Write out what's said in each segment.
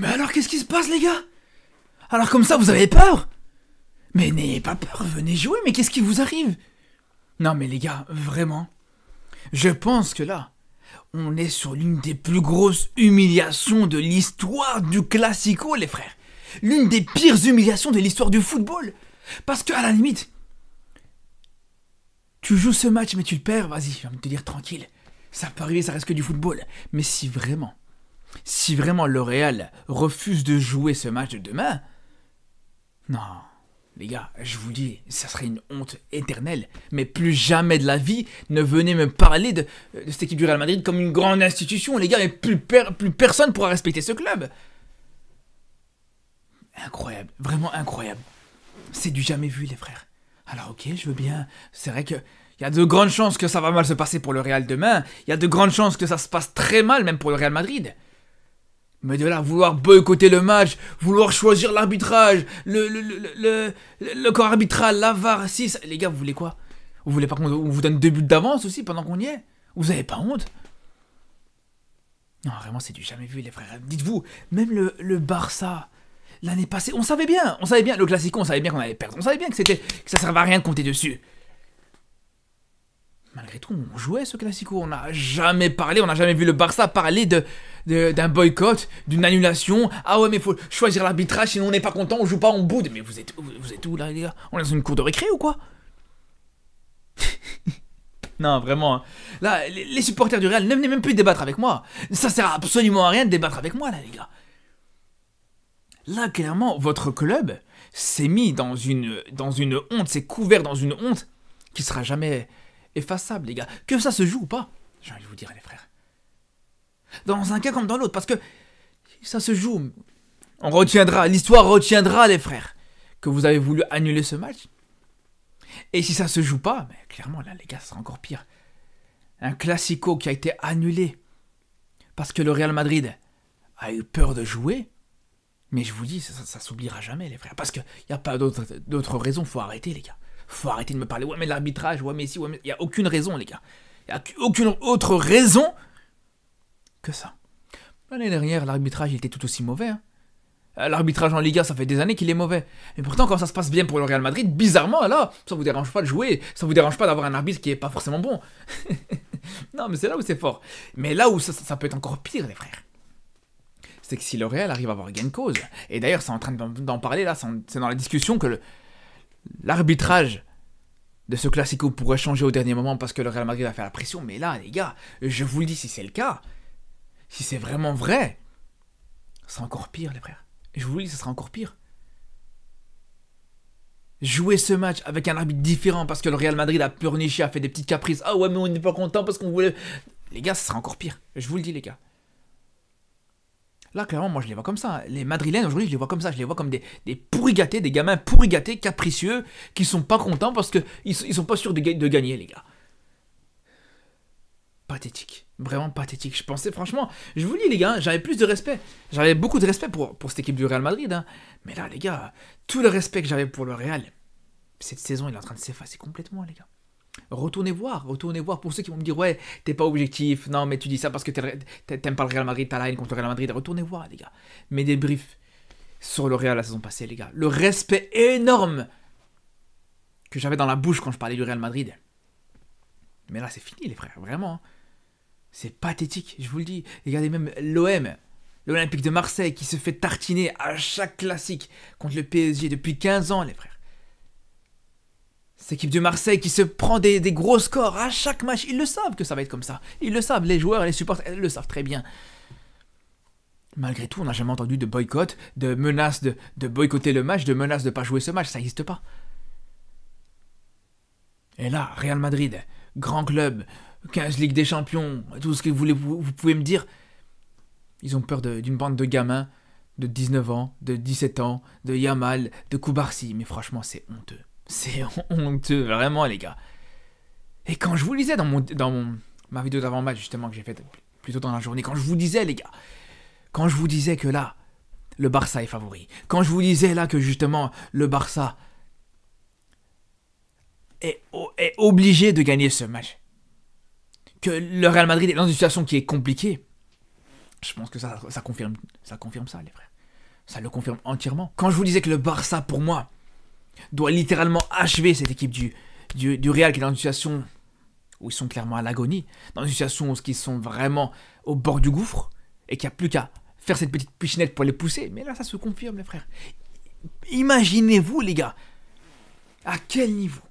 Mais alors qu'est-ce qui se passe les gars? Alors comme ça vous avez peur? Mais n'ayez pas peur, venez jouer, mais qu'est-ce qui vous arrive? Non mais les gars, vraiment, je pense que là, on est sur l'une des plus grosses humiliations de l'histoire du Classico les frères. L'une des pires humiliations de l'histoire du football. Parce que à la limite, tu joues ce match mais tu le perds, vas-y, je vais te dire tranquille. Ça peut arriver, ça reste que du football. Mais si vraiment le Real refuse de jouer ce match de demain, non, les gars, je vous dis, ça serait une honte éternelle. Mais plus jamais de la vie ne venez me parler de cette équipe du Real Madrid comme une grande institution, les gars, mais plus personne pourra respecter ce club. Incroyable, vraiment incroyable. C'est du jamais vu, les frères. Alors ok, je veux bien, c'est vrai que il y a de grandes chances que ça va mal se passer pour le Real demain. Il y a de grandes chances que ça se passe très mal, même pour le Real Madrid. Mais de là à vouloir boycotter le match, vouloir choisir l'arbitrage, le corps arbitral, la VAR, si, ça... les gars, vous voulez quoi? Vous voulez pas qu'on vous donne 2 buts d'avance aussi pendant qu'on y est? Vous avez pas honte? Non, vraiment, c'est du jamais vu, les frères. Dites-vous, même le Barça, l'année passée, on savait bien, le Classico, on savait bien qu'on allait perdre. On savait bien que ça servait à rien de compter dessus. Malgré tout, on jouait ce Classico, on n'a jamais parlé, on n'a jamais vu le Barça parler d'un boycott, d'une annulation. Ah ouais, mais il faut choisir l'arbitrage, sinon on n'est pas content, on joue pas, on boude. Mais vous êtes où là, les gars? On est dans une cour de récré ou quoi? Non, vraiment. Hein. Là, les supporters du Real, ne venez même plus débattre avec moi. Ça sert absolument à rien de débattre avec moi, là, les gars. Là, clairement, votre club s'est mis dans une honte, s'est couvert dans une honte qui sera jamais effaçable, les gars. Que ça se joue ou pas, j'ai envie de vous dire, les frères. Dans un cas comme dans l'autre, parce que ça se joue. L'histoire retiendra, les frères, que vous avez voulu annuler ce match. Et si ça se joue pas, mais clairement, là, les gars, ça sera encore pire. Un Classico qui a été annulé parce que le Real Madrid a eu peur de jouer. Mais je vous dis, ça s'oubliera jamais, les frères. Parce qu'il n'y a pas d'autres raisons, faut arrêter, les gars. Faut arrêter de me parler, ouais mais l'arbitrage, ouais mais si, ouais mais... Il n'y a aucune raison les gars. Il n'y a aucune autre raison que ça. L'année dernière, l'arbitrage il était tout aussi mauvais. Hein. L'arbitrage en Liga, ça fait des années qu'il est mauvais. Et pourtant, quand ça se passe bien pour le Real Madrid, bizarrement, là, ça vous dérange pas de jouer. Ça vous dérange pas d'avoir un arbitre qui est pas forcément bon. Non, mais c'est là où c'est fort. Mais là où ça peut être encore pire, les frères. C'est que si le Real arrive à avoir gain de cause, et d'ailleurs, c'est en train d'en parler là, c'est dans la discussion que l'arbitrage de ce Classico pourrait changer au dernier moment parce que le Real Madrid a fait la pression. Mais là, les gars, je vous le dis, si c'est le cas, si c'est vraiment vrai, ça sera encore pire, les frères. Je vous le dis, ça sera encore pire. Jouer ce match avec un arbitre différent parce que le Real Madrid a pleurniché, a fait des petites caprices. Ah ouais, mais on n'est pas content parce qu'on voulait... Les gars, ça sera encore pire. Je vous le dis, les gars. Là, clairement, moi, je les vois comme ça. Les Madrilènes, aujourd'hui, je les vois comme ça. Je les vois comme des pourri-gâtés, des gamins pourri-gâtés, capricieux, qui sont pas contents parce qu'ils sont pas sûrs de gagner, les gars. Pathétique. Vraiment pathétique. Je pensais, franchement, je vous dis, les gars, j'avais plus de respect. J'avais beaucoup de respect pour cette équipe du Real Madrid. Hein. Mais là, les gars, tout le respect que j'avais pour le Real, cette saison, il est en train de s'effacer complètement, les gars. Retournez voir pour ceux qui vont me dire ouais t'es pas objectif, non mais tu dis ça parce que t'aimes pas le Real Madrid, t'as la haine contre le Real Madrid, retournez voir les gars, mes débriefs sur le Real la saison passée les gars, le respect énorme que j'avais dans la bouche quand je parlais du Real Madrid, mais là c'est fini les frères, vraiment, c'est pathétique, je vous le dis, regardez même l'OM, l'Olympique de Marseille qui se fait tartiner à chaque classique contre le PSG depuis 15 ans les frères. Cette équipe de Marseille qui se prend des gros scores à chaque match. Ils le savent que ça va être comme ça. Ils le savent, les joueurs et les supporters, ils le savent très bien. Malgré tout, on n'a jamais entendu de boycott, de menace de boycotter le match, de menace de ne pas jouer ce match. Ça n'existe pas. Et là, Real Madrid, grand club, 15 Ligues des Champions, tout ce que vous pouvez me dire. Ils ont peur d'une bande de gamins de 19 ans, de 17 ans, de Yamal, de Koubarsi. Mais franchement, c'est honteux. C'est honteux, vraiment, les gars. Et quand je vous lisais dans ma vidéo d'avant-match, justement, que j'ai faite plus tôt dans la journée, quand je vous disais, les gars, quand je vous disais que là, le Barça est favori, quand je vous disais là que, justement, le Barça est obligé de gagner ce match, que le Real Madrid est dans une situation qui est compliquée, je pense que ça confirme ça, les frères. ça le confirme entièrement. Quand je vous disais que le Barça, pour moi, doit littéralement achever cette équipe du Real qui est dans une situation où ils sont clairement à l'agonie, dans une situation où ils sont vraiment au bord du gouffre, et qu'il n'y a plus qu'à faire cette petite pichenette pour les pousser. Mais là, ça se confirme, les frères. Imaginez-vous, les gars, à quel niveau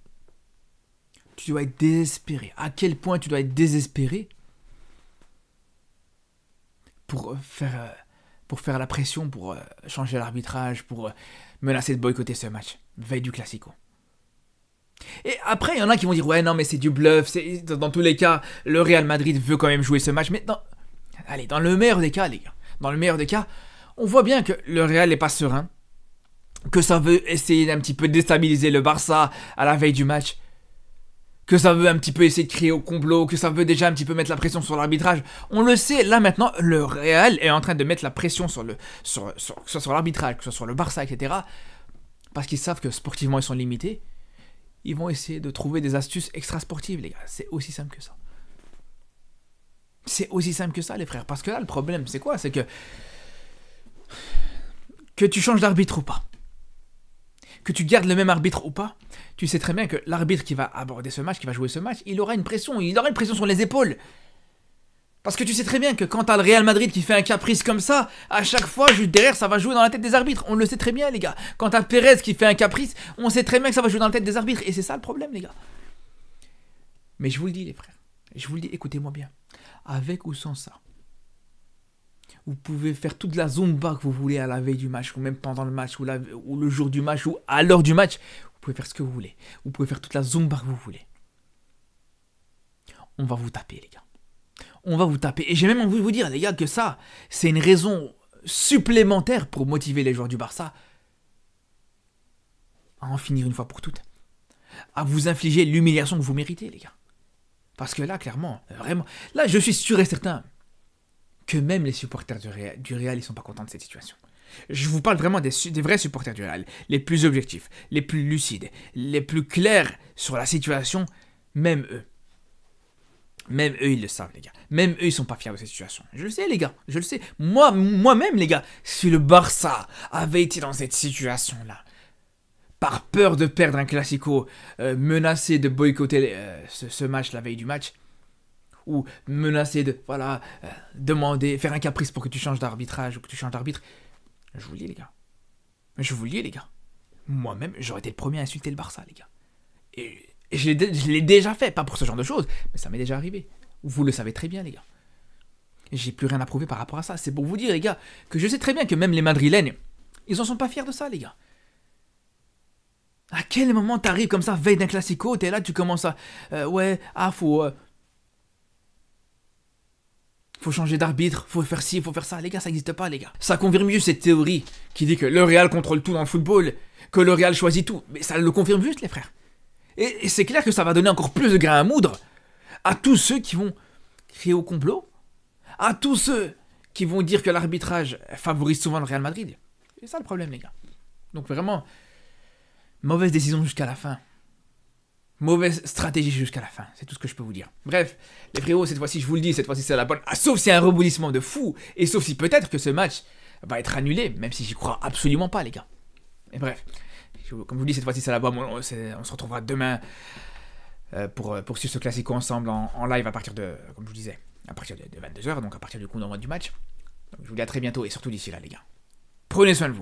tu dois être désespéré, à quel point tu dois être désespéré pour faire la pression, pour changer l'arbitrage, pour menacer de boycotter ce match, veille du Classico. Et après, il y en a qui vont dire, ouais, non, mais c'est du bluff, dans tous les cas, le Real Madrid veut quand même jouer ce match, mais dans le meilleur des cas, les gars, dans le meilleur des cas, on voit bien que le Real n'est pas serein, que ça veut essayer d'un petit peu déstabiliser le Barça à la veille du match, que ça veut un petit peu essayer de créer au complot, que ça veut déjà un petit peu mettre la pression sur l'arbitrage. On le sait, là maintenant, le Real est en train de mettre la pression sur l'arbitrage, que ce soit sur le Barça, etc. Parce qu'ils savent que sportivement ils sont limités. Ils vont essayer de trouver des astuces extra-sportives, les gars. C'est aussi simple que ça. C'est aussi simple que ça, les frères. Parce que là, le problème, c'est quoi? C'est que tu changes d'arbitre ou pas, que tu gardes le même arbitre ou pas, tu sais très bien que l'arbitre qui va aborder ce match, qui va jouer ce match, il aura une pression sur les épaules. Parce que tu sais très bien que quand t'as le Real Madrid qui fait un caprice comme ça, à chaque fois, juste derrière, ça va jouer dans la tête des arbitres. On le sait très bien, les gars. Quand t'as Pérez qui fait un caprice, on sait très bien que ça va jouer dans la tête des arbitres. Et c'est ça le problème, les gars. Mais je vous le dis, les frères. Je vous le dis, écoutez-moi bien. Avec ou sans ça, vous pouvez faire toute la zumba que vous voulez à la veille du match, ou même pendant le match, ou le jour du match, ou à l'heure du match. Vous pouvez faire ce que vous voulez. Vous pouvez faire toute la zumba que vous voulez. On va vous taper, les gars. On va vous taper. Et j'ai même envie de vous dire, les gars, que ça, c'est une raison supplémentaire pour motiver les joueurs du Barça à en finir une fois pour toutes. À vous infliger l'humiliation que vous méritez, les gars. Parce que là, clairement, vraiment, là, je suis sûr et certain que même les supporters du Real, ils sont pas contents de cette situation. Je vous parle vraiment des vrais supporters du Real, les plus objectifs, les plus lucides, les plus clairs sur la situation, même eux. Même eux, ils le savent, les gars. Même eux, ils sont pas fiers de cette situation. Je le sais, les gars. Je le sais. Moi-même, les gars, si le Barça avait été dans cette situation-là, par peur de perdre un Classico, menacé de boycotter ce match la veille du match, ou menacé de, demander, faire un caprice pour que tu changes d'arbitrage ou que tu changes d'arbitre, je vous le dis, les gars. Je vous le dis, les gars. Moi-même, j'aurais été le premier à insulter le Barça, les gars. Et je l'ai déjà fait, pas pour ce genre de choses, mais ça m'est déjà arrivé. Vous le savez très bien, les gars. J'ai plus rien à prouver par rapport à ça. C'est pour vous dire, les gars, que je sais très bien que même les Madrilènes, ils en sont pas fiers de ça, les gars. À quel moment t'arrives comme ça, veille d'un Classico, t'es là, tu commences à... faut changer d'arbitre, faut faire ci, faut faire ça. Les gars, ça n'existe pas, les gars. Ça confirme juste cette théorie qui dit que le Real contrôle tout dans le football, que le Real choisit tout. Mais ça le confirme juste, les frères. Et c'est clair que ça va donner encore plus de grain à moudre à tous ceux qui vont crier au complot, à tous ceux qui vont dire que l'arbitrage favorise souvent le Real Madrid. C'est ça le problème, les gars. Donc vraiment, mauvaise décision jusqu'à la fin. Mauvaise stratégie jusqu'à la fin, c'est tout ce que je peux vous dire. Bref, les frérots, cette fois-ci, je vous le dis, cette fois-ci c'est la bonne. Ah, sauf s'il y a un rebondissement de fou, et sauf si peut-être que ce match va être annulé, même si j'y crois absolument pas, les gars. Et bref, comme je vous dis, cette fois-ci c'est la bonne. On se retrouvera demain pour suivre ce Classico ensemble en live à partir de, comme je vous disais, à partir de 22h, donc à partir du coup d'envoi du match. Donc je vous dis à très bientôt, et surtout d'ici là, les gars. Prenez soin de vous.